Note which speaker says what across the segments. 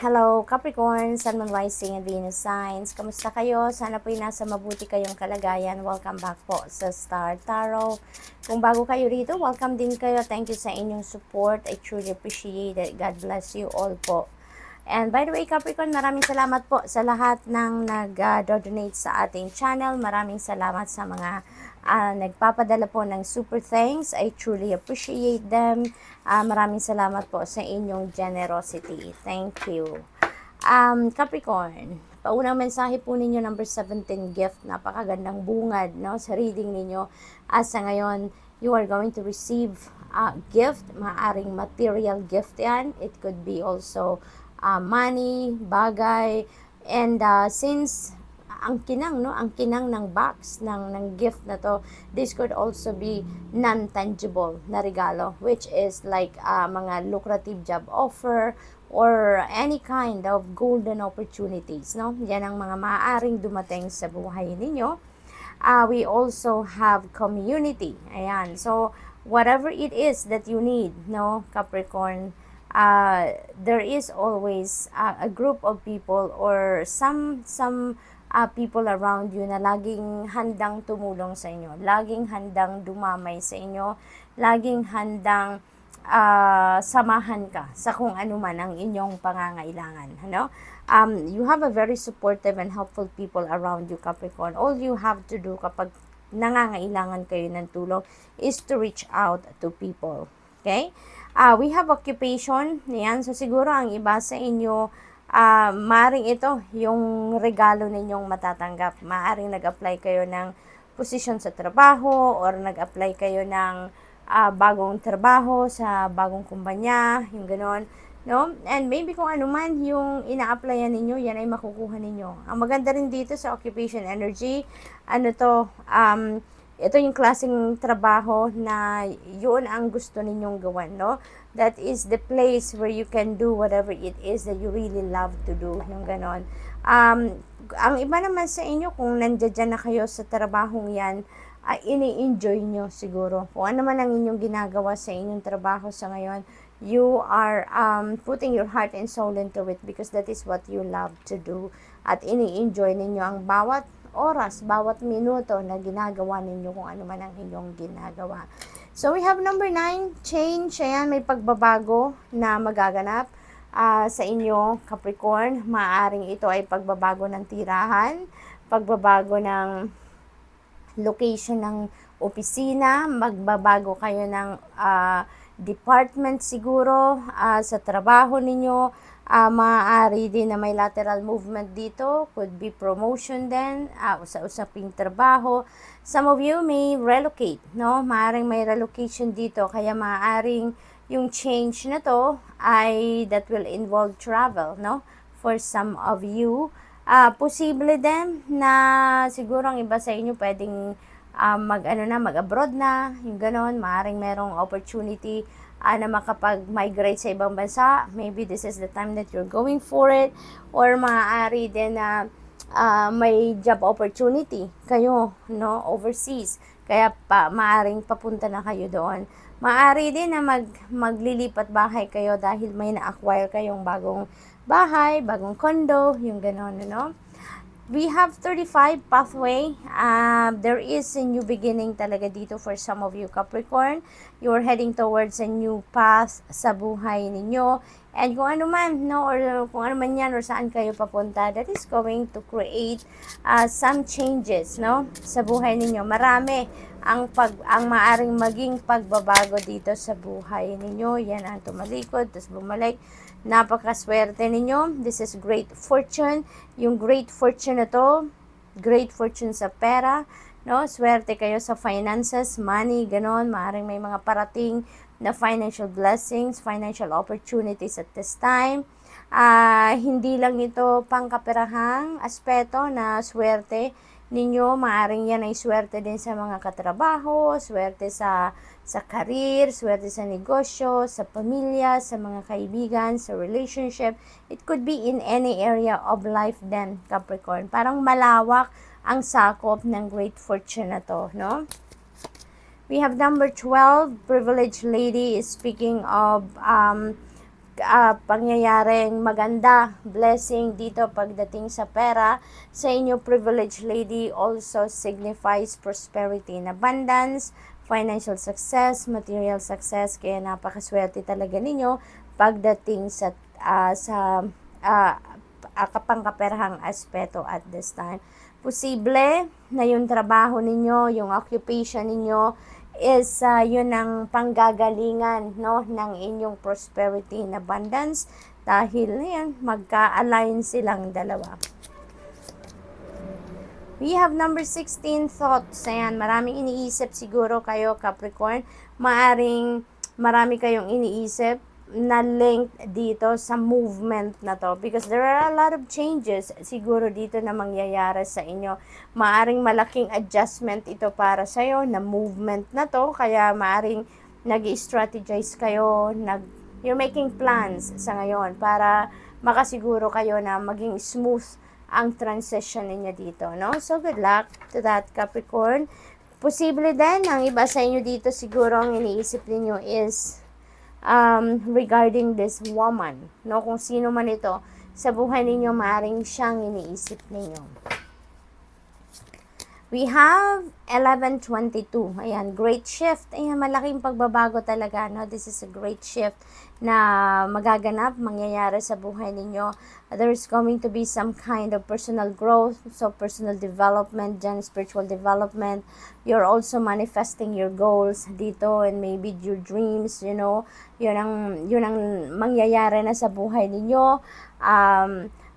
Speaker 1: Hello Capricorn, Sun, Moon, Rising, and Venus signs. Kamusta kayo? Sana po'y nasa mabuti kayong kalagayan. Welcome back po sa Star Tarot. Kung bago kayo rito, welcome din kayo. Thank you sa inyong support. I truly appreciate it. God bless you all po. And by the way, Capricorn, maraming salamat po sa lahat ng nag-donate sa ating channel. Maraming salamat sa mga nagpapadala po ng super thanks. I truly appreciate them. Maraming salamat po sa inyong generosity. Thank you. Capricorn, paunang mensahe po ninyo, number 17, gift. Napakagandang bungad, no, sa reading ninyo. Sa ngayon, you are going to receive a gift. Maaring material gift yan. It could be also money, bagay, and since ang kinang, no, ang kinang ng box ng gift na to, this could also be non-tangible na regalo, which is like mga lucrative job offer or any kind of golden opportunities, no? Yan ang mga maaaring dumating sa buhay ninyo. We also have community. Ayan. So, whatever it is that you need, no, Capricorn, there is always a group of people or some people around you na laging handang tumulong sa inyo, laging handang dumamay sa inyo, laging handang samahan ka sa kung ano man ang inyong pangangailangan, ano? You have a very supportive and helpful people around you, Capricorn. All you have to do kapag nangangailangan kayo ng tulong is to reach out to people. Okay? We have occupation. Yan. So, siguro ang iba sa inyo, maaring ito yung regalo ninyong matatanggap. Maaring nag-apply kayo ng position sa trabaho or nag-apply kayo ng bagong trabaho sa bagong kumpanya, yung ganon, no? And maybe kung ano man yung ina-applyan ninyo, yan ay makukuha ninyo. Ang maganda rin dito sa occupation energy, ano to, ito yung klaseng trabaho na yun ang gusto ninyong gawan, no? That is the place where you can do whatever it is that you really love to do, yung ganon. Ang iba naman sa inyo, kung nandiyan na kayo sa trabahong yan, ini-enjoy nyo siguro. Kung ano man ang inyong ginagawa sa inyong trabaho sa ngayon, you are putting your heart and soul into it because that is what you love to do. At ini-enjoy ninyo ang bawat oras, bawat minuto na ginagawa ninyo kung ano man ang inyong ginagawa. So, we have number 9, change. Ayan, may pagbabago na magaganap sa inyo, Capricorn. Maaring ito ay pagbabago ng tirahan, pagbabago ng location ng opisina, magbabago kayo ng department siguro sa trabaho ninyo. Maaari din na may lateral movement dito, could be promotion din sa usaping trabaho. Some of you may relocate, no? Maaaring may relocation dito, kaya maaaring yung change na to ay that will involve travel, no? For some of you, posible din na siguro ang iba sa inyo pwedeng mag-abroad na, yung ganon. Maaaring merong opportunity na makapag-migrate sa ibang bansa. Maybe this is the time that you're going for it. Or maaari din na may job opportunity kayo, no, overseas. Kaya maaaring papunta na kayo doon. Maaari din na maglilipat bahay kayo dahil may na-acquire kayong bagong bahay, bagong condo, yung ganon, no? We have 35 pathway. There is a new beginning talaga dito for some of you, Capricorn. You're heading towards a new path sa buhay ninyo. And kung ano man, no, or kung ano man yan, or saan kayo papunta, that is going to create some changes, no, sa buhay ninyo. Marami ang maaring maging pagbabago dito sa buhay ninyo. Yan ang tumalikod, tapos bumalik. Napakaswerte ninyo. This is great fortune. Yung great fortune na to, great fortune sa pera, no? Swerte kayo sa finances, money, ganon. Maaring may mga parating na financial blessings, financial opportunities at this time. Hindi lang ito pangkaperahang aspeto na swerte ninyo. Maaring yan ay swerte din sa mga katrabaho, swerte sa career, swerte sa negosyo, sa pamilya, sa mga kaibigan, sa relationship. It could be in any area of life then, Capricorn. Parang malawak ang sakop ng great fortune na to, no? We have number 12, privileged lady is speaking of pangyayaring maganda, blessing dito pagdating sa pera. Sa inyo, privileged lady, also signifies prosperity and abundance, financial success, material success. Kaya napakaswerte talaga ninyo pagdating sa kapangkaperahang aspeto at this time. Posible na yung trabaho ninyo, yung occupation ninyo is yun ang panggagalingan, no, ng inyong prosperity and abundance dahil yan, magka-align silang dalawa. We have number 16, thoughts. Ayan, maraming iniisip siguro kayo, Capricorn. Marami kayong iniisip na link dito sa movement na to because there are a lot of changes siguro dito na mangyayari sa inyo. Maaring malaking adjustment ito para sa iyo na movement na to, kaya maaring nag-strategize kayo, you're making plans sa ngayon para makasiguro kayo na maging smooth ang transition ninyo dito, no? So good luck to that, Capricorn. Posible din ang iba sa inyo dito siguro ang iniisip niyo is regarding this woman, no? Kung sino man ito sa buhay ninyo, maaaring siyang iniisip ninyo. We have 11:22. Ayan, great shift. Ayan, malaking pagbabago talaga, no? This is a great shift na magaganap, mangyayari sa buhay ninyo. There's going to be some kind of personal growth, so personal development, dyan, spiritual development. You're also manifesting your goals dito and maybe your dreams, you know. Yun ang mangyayari na sa buhay ninyo.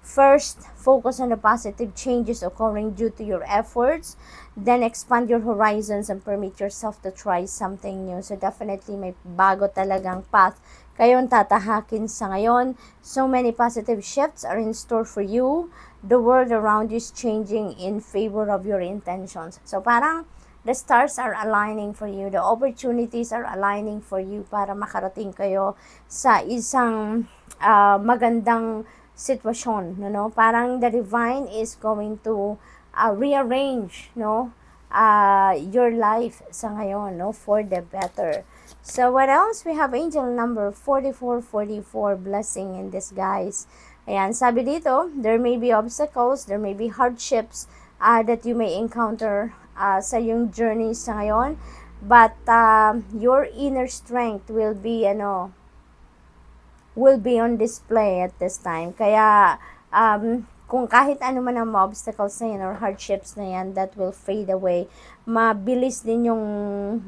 Speaker 1: First, focus on the positive changes occurring due to your efforts. Then, expand your horizons and permit yourself to try something new. So, definitely may bago talagang path kayong tatahakin sa ngayon. So many positive shifts are in store for you. The world around you is changing in favor of your intentions. So, parang the stars are aligning for you. The opportunities are aligning for you para makarating kayo sa isang magandang sitwasyon, no? Parang the divine is going to rearrange, no, your life sa ngayon, no, for the better. So what else? We have angel number 4444, blessing in disguise. Ayan, sabi dito, there may be obstacles, there may be hardships that you may encounter sa yung journey sa ngayon, but your inner strength will be on display at this time. Kaya, kung kahit ano man ang obstacles na yan or hardships na yan, that will fade away. Mabilis ninyong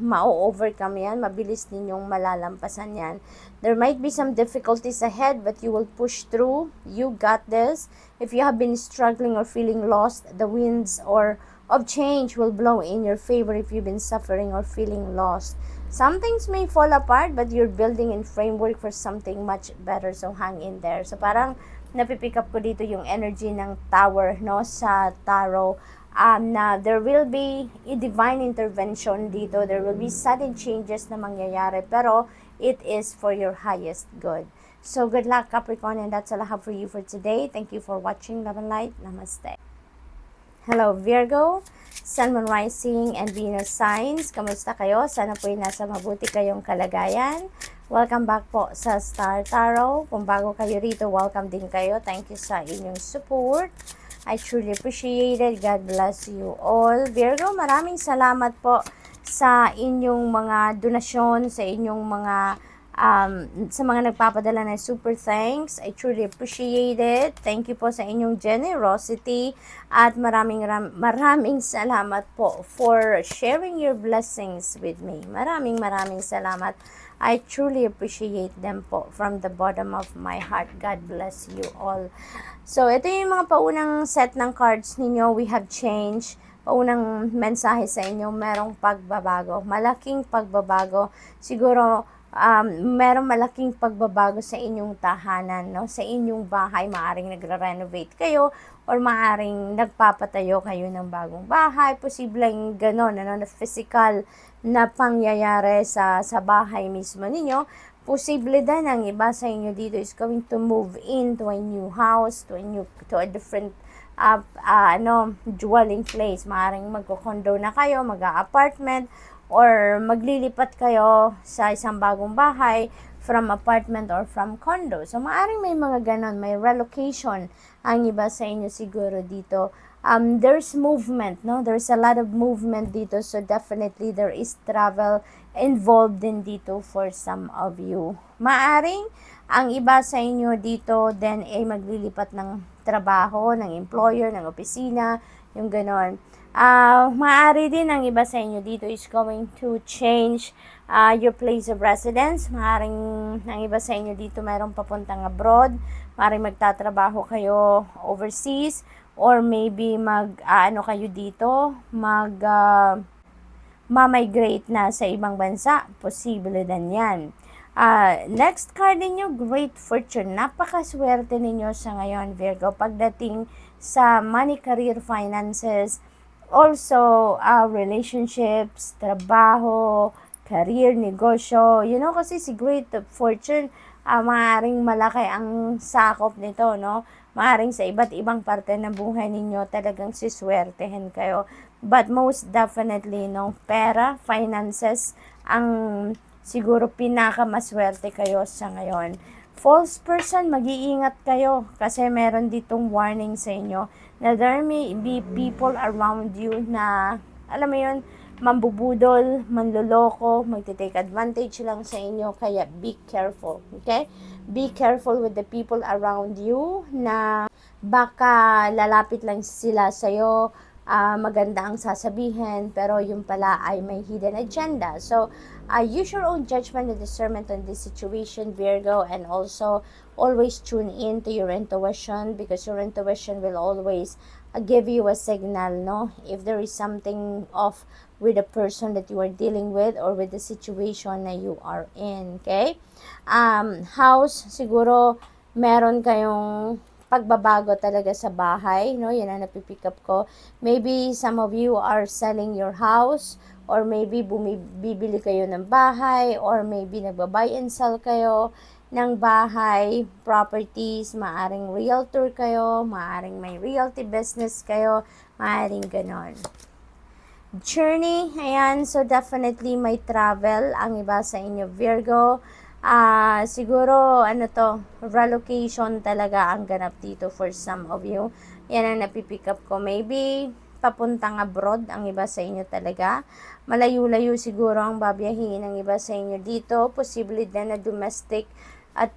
Speaker 1: ma-overcome yan, mabilis ninyong malalampasan yan. There might be some difficulties ahead, but you will push through. You got this. If you have been struggling or feeling lost, the winds of change will blow in your favor if you've been suffering or feeling lost. Some things may fall apart, but you're building in framework for something much better, so hang in there. So parang napipick up ko dito yung energy ng tower, no, sa tarot, na there will be a divine intervention dito. There will be sudden changes na mangyayari, pero it is for your highest good. So good luck, Capricorn, and that's all I have for you for today. Thank you for watching. Love and light. Namaste. Hello, Virgo, Sun, Moon, Rising, and Venus signs. Kamusta kayo? Sana po nasa mabuti kayong kalagayan. Welcome back po sa Star Tarot. Kung bago kayo rito, welcome din kayo. Thank you sa inyong support. I truly appreciate it. God bless you all. Virgo, maraming salamat po sa inyong mga donasyon, sa inyong mga sa mga nagpapadala ng super thanks. I truly appreciate it. Thank you po sa inyong generosity at maraming salamat po for sharing your blessings with me. Maraming salamat. I truly appreciate them po from the bottom of my heart. God bless you all. So, ito yung mga paunang set ng cards ninyo. We have changed. Paunang mensahe sa inyo, merong pagbabago. Malaking pagbabago. Siguro, merong malaking pagbabago sa inyong tahanan, no? Sa inyong bahay, maaring nagre-renovate kayo or maaring nagpapatayo kayo ng bagong bahay. Posibleng gano'n, na physical na pangyayari sa bahay mismo ninyo. Posible din ang iba sa inyo dito is going to move into a new house, to a different dwelling place. Maaring magko-condo na kayo, mag-apartment, or maglilipat kayo sa isang bagong bahay from apartment or from condo. So, maaring may mga ganon, may relocation ang iba sa inyo siguro dito. There's movement, no? There's a lot of movement dito, so definitely there is travel involved din dito for some of you. Maaring ang iba sa inyo dito then ay maglilipat ng trabaho, ng employer, ng opisina, yung ganon. Maaari din ang iba sa inyo dito is going to change your place of residence. Maaring ang iba sa inyo dito mayroong papuntang abroad, maaring magtatrabaho kayo overseas, or maybe kayo dito, ma-migrate na sa ibang bansa. Posible din yan. Next card ninyo, Great Fortune. Napakaswerte ninyo sa ngayon, Virgo, pagdating sa money, career, finances, also relationships, trabaho, career, negosyo. Kasi si Great Fortune, maaaring malaki ang sakop nito, no? Maaaring sa iba't ibang parte ng buhay ninyo talagang siswertehin kayo. But most definitely, no, pera, finances, ang siguro pinakamaswerte kayo sa ngayon. False person, mag-iingat kayo kasi meron ditong warning sa inyo na there may be people around you na, alam mo yun, mambubudol, manloloko, magte-take advantage lang sa inyo, kaya be careful, okay? Be careful with the people around you na baka lalapit lang sila sa'yo, maganda ang sasabihin, pero yung pala ay may hidden agenda. So, use your own judgment and discernment on this situation, Virgo, and also always tune in to your intuition because your intuition will always give you a signal, no? If there is something off with the person that you are dealing with or with the situation na you are in, okay? House, siguro meron kayong pagbabago talaga sa bahay, no? Yan ang napipick up ko. Maybe some of you are selling your house, or maybe bibili kayo ng bahay, or maybe nagba-buy and sell kayo ng bahay, properties, maaring realtor kayo, maaring may realty business kayo, maaring ganon. Journey, ayan, so definitely may travel ang iba sa inyo, Virgo. Siguro, relocation talaga ang ganap dito for some of you. Yan ang napipick up ko. Maybe, papuntang abroad ang iba sa inyo talaga. Malayo-layo siguro ang babiyahin ng iba sa inyo dito. Posible din na domestic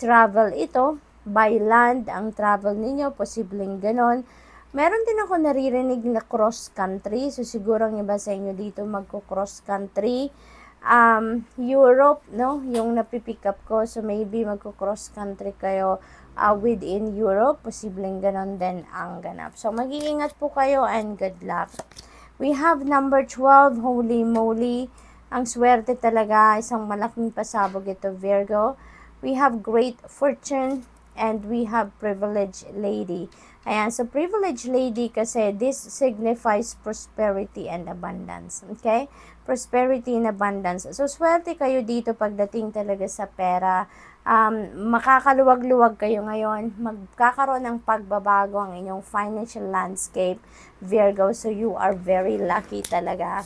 Speaker 1: travel ito. By land ang travel ninyo. Posibleng ganon. Meron din ako naririnig na cross country. So, siguro ang iba sa inyo dito magko-cross country. Europe, no? Yung napipick up ko. So, maybe magko-cross country kayo within Europe. Posibleng ganon din ang ganap. So, mag-iingat po kayo and good luck. We have number 12, Holy Moly. Ang swerte talaga, isang malaking pasabog ito, Virgo. We have Great Fortune and we have Privileged Lady. Ayan, so Privileged Lady kasi this signifies prosperity and abundance. Okay? Prosperity and abundance. So, swerte kayo dito pagdating talaga sa pera. Makakaluwag-luwag kayo ngayon. Magkakaroon ng pagbabago ang inyong financial landscape, Virgo. So, you are very lucky talaga.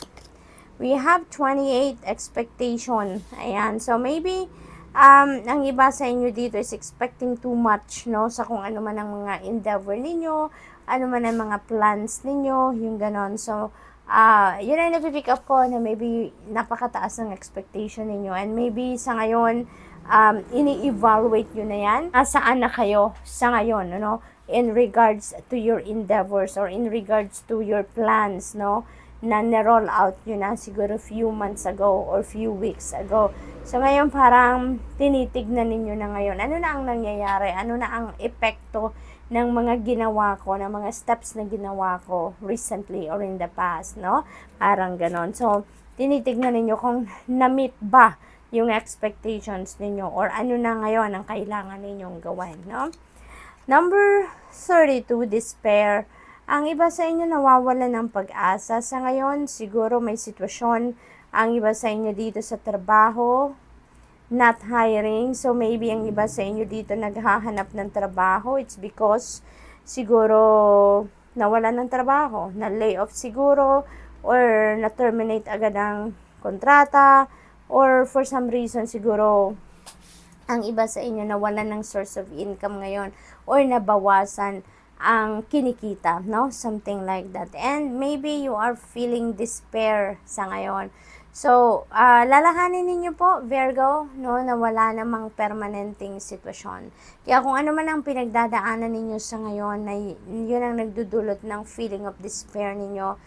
Speaker 1: We have 28 expectation. Ayan, so maybe ang iba sa inyo dito is expecting too much, no? Sa kung ano man ang mga endeavor ninyo, ano man ang mga plans ninyo, yung ganon. So, yun ay napipick up ko na maybe napakataas ng expectation ninyo. And maybe sa ngayon, ini-evaluate nyo na yan. Saan na kayo sa ngayon, no? In regards to your endeavors or in regards to your plans, no? Na na-roll out nyo na siguro few months ago or few weeks ago. So, ngayon parang tinitignan ninyo na ngayon. Ano na ang nangyayari? Ano na ang epekto ng mga ginawa ko, ng mga steps na ginawa ko recently or in the past, no? Parang ganon. So, tinitignan ninyo kung na-meet ba yung expectations ninyo or ano na ngayon ang kailangan ninyong gawin, no? Number 32, Despair. Ang iba sa inyo nawawala ng pag-asa. Sa ngayon, siguro may sitwasyon ang iba sa inyo dito sa trabaho, not hiring. So, maybe ang iba sa inyo dito naghahanap ng trabaho. It's because siguro nawala ng trabaho, na-lay off siguro, or na-terminate agad ang kontrata, or for some reason siguro ang iba sa inyo nawalan ng source of income ngayon or nabawasan ang kinikita, no? Something like that. And maybe you are feeling despair sa ngayon. So, lalahanin ninyo po, Virgo, no, na wala namang permanenteng sitwasyon. Kaya kung ano man ang pinagdadaanan ninyo sa ngayon, na yun ang nagdudulot ng feeling of despair ninyo,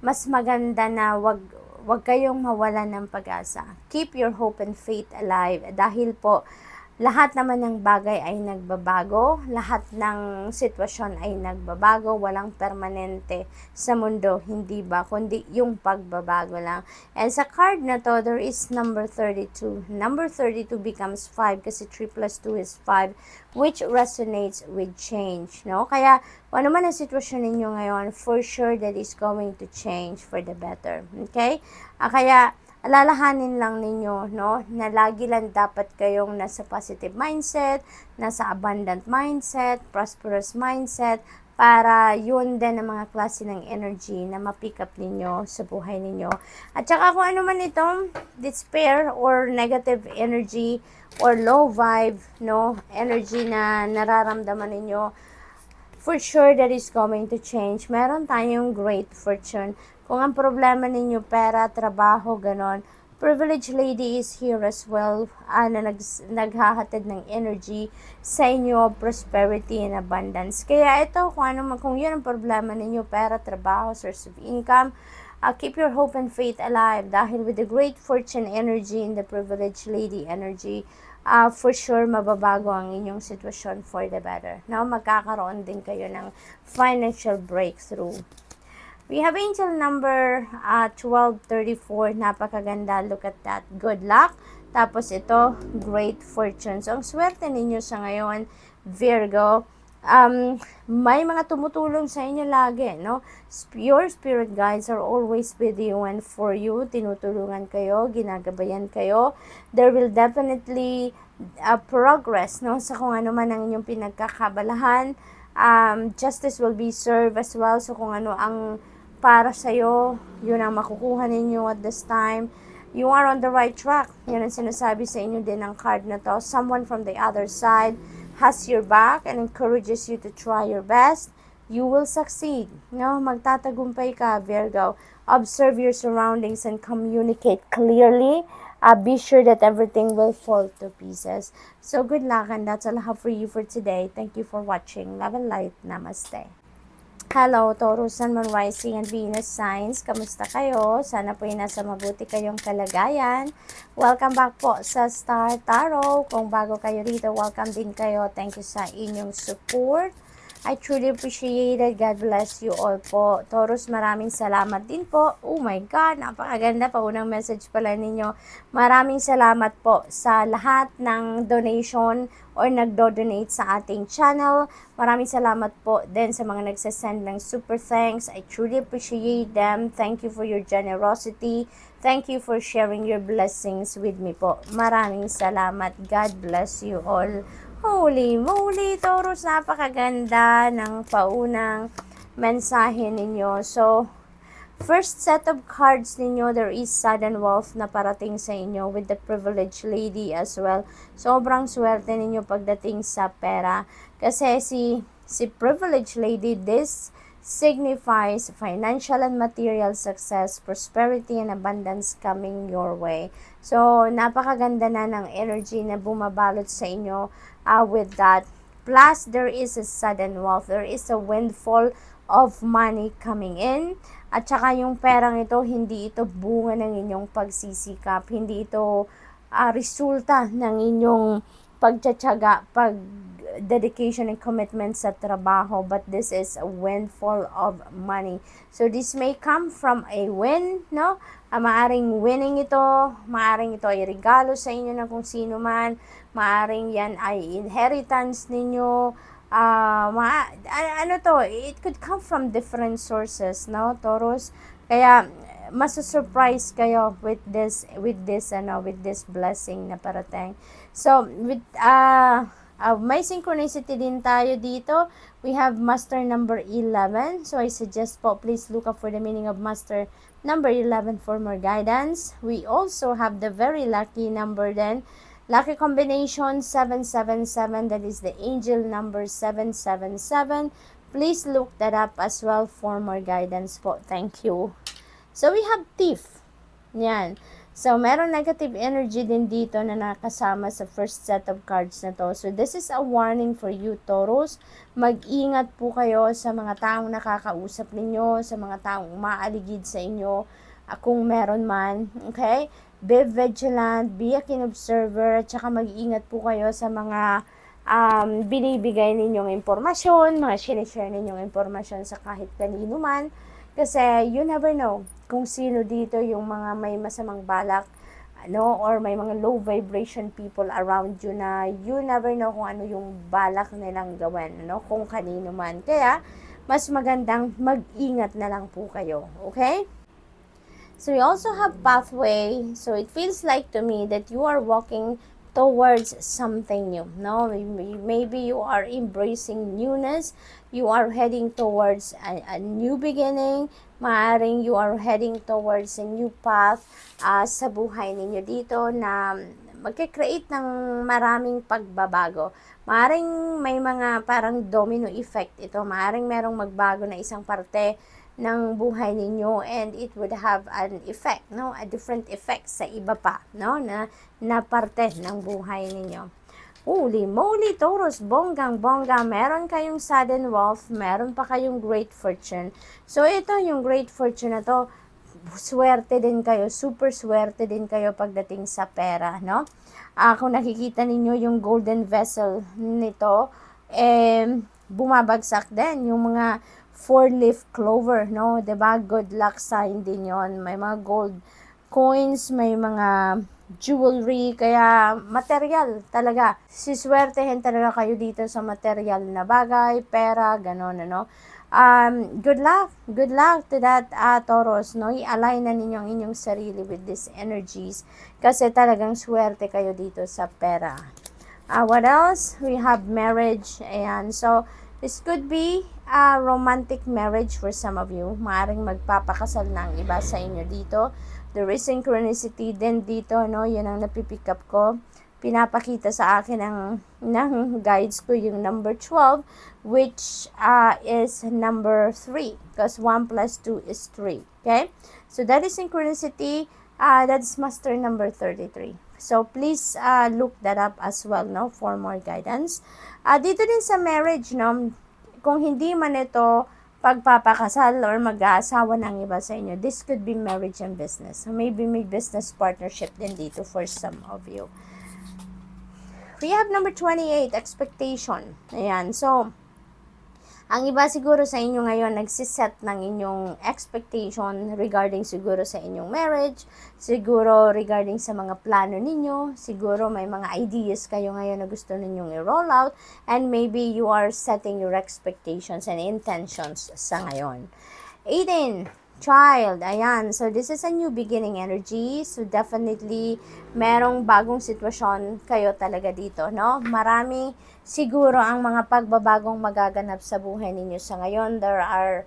Speaker 1: mas maganda na wag kayong mawalan ng pag-asa. Keep your hope and faith alive dahil po lahat naman ng bagay ay nagbabago, lahat ng sitwasyon ay nagbabago, walang permanente sa mundo, hindi ba? Kundi yung pagbabago lang. And sa card na to, there is number 32. Number 32 becomes 5 kasi 3 plus 2 is 5, which resonates with change, no? Kaya, kung ano man ang sitwasyon ninyo ngayon, for sure that is going to change for the better, okay? Kaya, alalahanin lang ninyo, no, na lagi lang dapat kayong nasa positive mindset, nasa abundant mindset, prosperous mindset, para yun din ang mga klase ng energy na ma-pick up ninyo sa buhay ninyo. At saka kung ano man itong despair or negative energy or low vibe, no, energy na nararamdaman ninyo, for sure that is going to change. Meron tayong great fortune. Kung ang problema ninyo pera, trabaho, ganon, privileged lady is here as well, na naghahatid ng energy sa inyo, prosperity and abundance. Kaya ito, kung yun ang problema ninyo, pera, trabaho, source of income, keep your hope and faith alive dahil with the great fortune energy and the privileged lady energy, for sure mababago ang inyong sitwasyon for the better. Now, magkakaroon din kayo ng financial breakthrough. We have angel number 1234. Napakaganda. Look at that. Good luck. Tapos ito, great fortune. So, ang swerte ninyo sa ngayon, Virgo, may mga tumutulong sa inyo lagi, no? Your spirit guides are always with you and for you. Tinutulungan kayo, ginagabayan kayo. There will definitely progress, no? Sa kung ano man ang inyong pinagkakabalahan. Justice will be served as well. So, kung ano ang para sa'yo, yun ang makukuha ninyo at this time. You are on the right track. Yan ang sinasabi sa inyo din ng card na to. Someone from the other side has your back and encourages you to try your best. You will succeed. No? Magtatagumpay ka, Virgo. Observe your surroundings and communicate clearly. Be sure that everything will fall to pieces. So good luck, and that's all I have for you for today. Thank you for watching. Love and light. Namaste. Hello, Taurus, Sun, Moon, Rising, and Venus signs. Kamusta kayo? Sana po nasa mabuti kayong kalagayan. Welcome back po sa Star Tarot. Kung bago kayo rito, welcome din kayo. Thank you sa inyong support. I truly appreciate it. God bless you all po. Taurus, maraming salamat din po. Oh my God, napakaganda pa. Unang message pala ninyo. Maraming salamat po sa lahat ng donation or nagdo-donate sa ating channel. Maraming salamat po din sa mga nagsasend ng super thanks. I truly appreciate them. Thank you for your generosity. Thank you for sharing your blessings with me po. Maraming salamat. God bless you all. Holy moly, Taurus, napakaganda ng paunang mensahe ninyo. So, first set of cards ninyo, there is sudden wealth na parating sa inyo with the privileged lady as well. Sobrang swerte ninyo pagdating sa pera. Kasi si privileged lady, this signifies financial and material success, prosperity and abundance coming your way. So, napakaganda na ng energy na bumabalot sa inyo with that. Plus, there is a sudden wealth. There is a windfall of money coming in. At saka yung perang ito, hindi ito bunga ng inyong pagsisikap. Hindi ito resulta ng inyong pagtsatsaga, dedication and commitment sa trabaho, but this is a windfall of money. So this may come from a win, no? Maaring winning ito, maaring ito ay regalo sa inyo ng kung sino man, maaring yan ay inheritance ninyo, it could come from different sources, no, Taurus? Kaya masasurprise kayo with this blessing na parating. So with may synchronicity din tayo dito. We have master number 11. So I suggest po, please look up for the meaning of master number 11 for more guidance. We also have the very lucky number then, Lucky combination 777, that is the angel number 777. Please look that up as well for more guidance po. Thank you. So we have thief. Yan. So, meron negative energy din dito na nakasama sa first set of cards na to. So, this is a warning for you, Taurus. Mag-ingat po kayo sa mga taong nakakausap ninyo, sa mga taong umaaligid sa inyo, kung meron man. Okay? Be vigilant, be a keen observer, at saka mag-ingat po kayo sa mga binibigay ninyong impormasyon, mga sinishare ninyong impormasyon sa kahit kanino man. Kasi you never know kung sino dito yung mga may masamang balak, or may mga low vibration people around you na you never know kung ano yung balak nilang gawin, kung kanino man. Kaya, mas magandang mag-ingat na lang po kayo, okay? So, we also have pathway. So, it feels like to me that you are walking towards something new, maybe you are embracing newness, you are heading towards a new beginning, maaring you are heading towards a new path sa buhay ninyo dito na magkikreate ng maraming pagbabago. Maaring may mga parang domino effect ito, maaring merong magbago na isang parte ng buhay ninyo, and it would have an effect, a different effect sa iba pa, na parte ng buhay ninyo. Holy moly, Taurus, bonggang-bongga, meron kayong sudden wealth, meron pa kayong great fortune. So, ito yung great fortune na to, swerte din kayo, super swerte din kayo pagdating sa pera, kung nakikita ninyo yung golden vessel nito, bumabagsak din yung mga 4-leaf clover, diba? Good luck sign din yon. May mga gold coins, may mga jewelry, kaya material talaga. Siswertehin talaga kayo dito sa material na bagay, pera, ganon, good luck to that, Taurus, I-align na ninyo ang inyong sarili with these energies, kasi talagang swerte kayo dito sa pera. What else? We have marriage, ayan. So, this could be a romantic marriage for some of you. Maaring magpapakasal na ang iba sa inyo dito. There is synchronicity din dito, Yun ang napipick up ko. Pinapakita sa akin ng guides ko yung number 12, which is number 3. Because 1 plus 2 is 3. Okay? So, that is synchronicity. That's master number 33. So, please look that up as well, for more guidance. Dito din sa marriage, kung hindi man ito pagpapakasal or mag-aasawa ng iba sa inyo, this could be marriage and business. So, maybe may business partnership din dito for some of you. We have number 28, expectation. Ayan, so, ang iba siguro sa inyo ngayon, nagsiset ng inyong expectation regarding siguro sa inyong marriage, siguro regarding sa mga plano ninyo, siguro may mga ideas kayo ngayon na gusto ninyong i-roll out, and maybe you are setting your expectations and intentions sa ngayon. 18, child, ayan, so this is a new beginning energy, so definitely merong bagong sitwasyon kayo talaga dito, marami siguro ang mga pagbabagong magaganap sa buhay ninyo sa ngayon. There are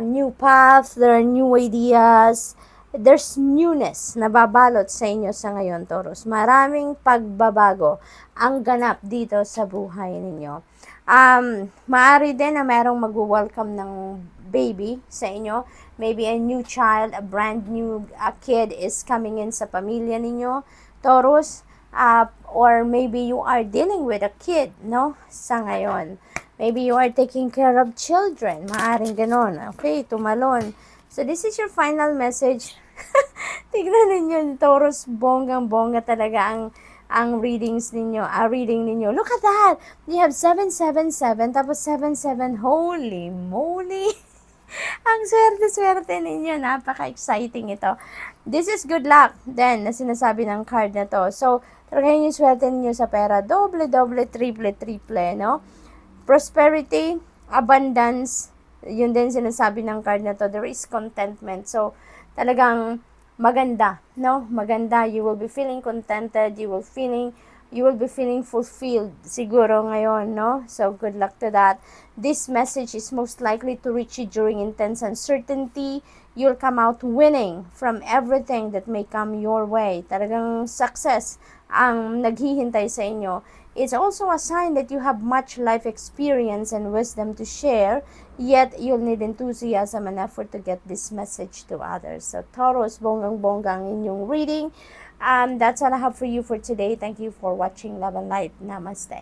Speaker 1: new paths, there are new ideas, there's newness na babalot sa inyo sa ngayon, Taurus. Maraming pagbabago ang ganap dito sa buhay ninyo. Maaari din na merong mag-welcome ng baby sa inyo. Maybe a new child, a brand new kid is coming in sa pamilya ninyo, Taurus. Or maybe you are dealing with a kid, sa ngayon. Maybe you are taking care of children. Maaring ganon. Okay, tumalon. So, this is your final message. Tignan ninyo, Taurus, bonggang-bongga talaga ang readings ninyo, reading ninyo. Look at that! You have 777, tapos 77. Holy moly! Ang swerte-swerte ninyo. Napaka-exciting ito. This is good luck then na sinasabi ng card na to. So, talaga yung swerte ninyo sa pera. Doble, triple, prosperity, abundance. Yun din sinasabi ng card na to. There is contentment. So, talagang maganda, Maganda. You will be feeling contented. You will be feeling fulfilled siguro ngayon, So, good luck to that. This message is most likely to reach you during intense uncertainty. You'll come out winning from everything that may come your way. Talagang success ang naghihintay sa inyo. It's also a sign that you have much life experience and wisdom to share, yet you'll need enthusiasm and effort to get this message to others. So Taurus, bonggang-bonggang inyong reading. That's all I have for you for today. Thank you for watching. Love and light. Namaste.